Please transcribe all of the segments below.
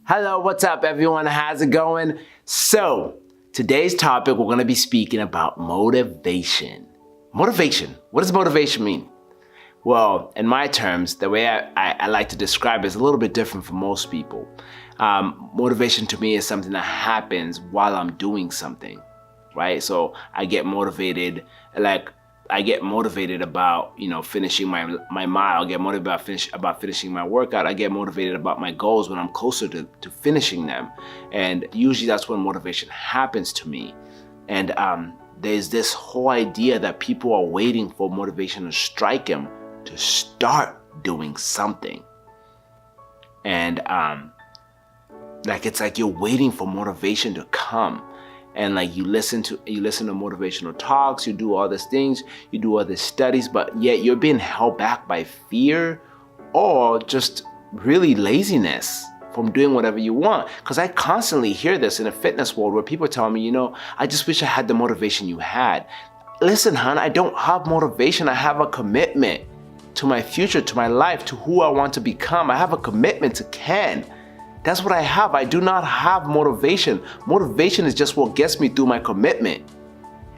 Hello, what's up everyone? How's it going? So, today's topic we're going to be speaking about motivation. Motivation. What does motivation mean? Well, in my terms, the way I like to describe it is a little bit different from most people. Motivation to me is something that happens while I'm doing something, right? So I get motivated, about, finishing my mile. I get motivated about finishing my workout. I get motivated about my goals when I'm closer to finishing them. And usually that's when motivation happens to me. And there's this whole idea that people are waiting for motivation to strike them to start doing something. And it's like you're waiting for motivation to come. And like you listen to motivational talks, you do all these things, you do all these studies, but yet you're being held back by fear or just really laziness from doing whatever you want. Because I constantly hear this in the fitness world where people tell me, I just wish I had the motivation you had. Listen, hon, I don't have motivation. I have a commitment to my future, to my life, to who I want to become. I have a commitment to Ken. That's what I have. I do not have motivation. Motivation is just what gets me through my commitment.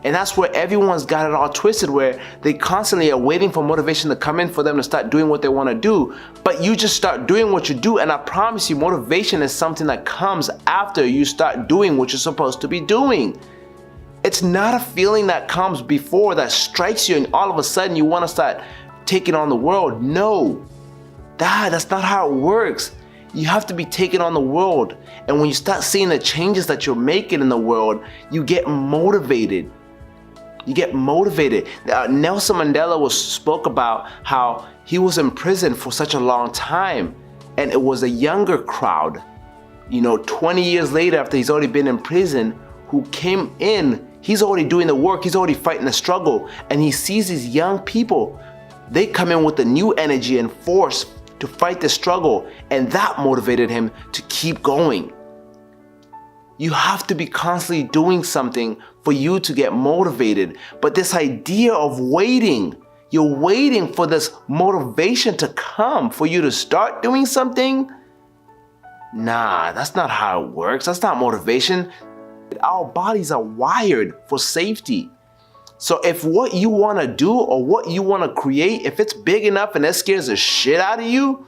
And that's where everyone's got it all twisted, where they constantly are waiting for motivation to come in for them to start doing what they want to do. But you just start doing what you do, and I promise you, motivation is something that comes after you start doing what you're supposed to be doing. It's not a feeling that comes before that strikes you and all of a sudden you want to start taking on the world. No, that's not how it works. You have to be taken on the world. And when you start seeing the changes that you're making in the world, you get motivated. You get motivated. Nelson Mandela spoke about how he was in prison for such a long time. And it was a younger crowd, 20 years later after he's already been in prison, who came in. He's already doing the work. He's already fighting the struggle. And he sees these young people. They come in with a new energy and force to fight the struggle, and that motivated him to keep going. You have to be constantly doing something for you to get motivated. But this idea of waiting, you're waiting for this motivation to come for you to start doing something? Nah, that's not how it works. That's not motivation. Our bodies are wired for safety. So if what you want to do or what you want to create, if it's big enough and it scares the shit out of you,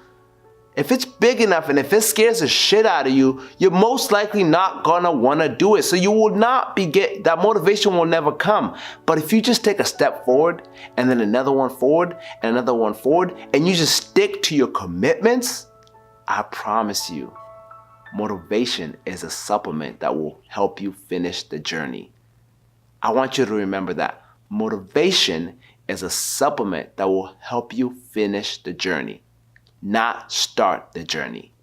if it's big enough and if it scares the shit out of you, you're most likely not going to want to do it. So you will not that motivation will never come. But if you just take a step forward and then another one forward and another one forward, and you just stick to your commitments, I promise you, motivation is a supplement that will help you finish the journey. I want you to remember that motivation is a supplement that will help you finish the journey, not start the journey.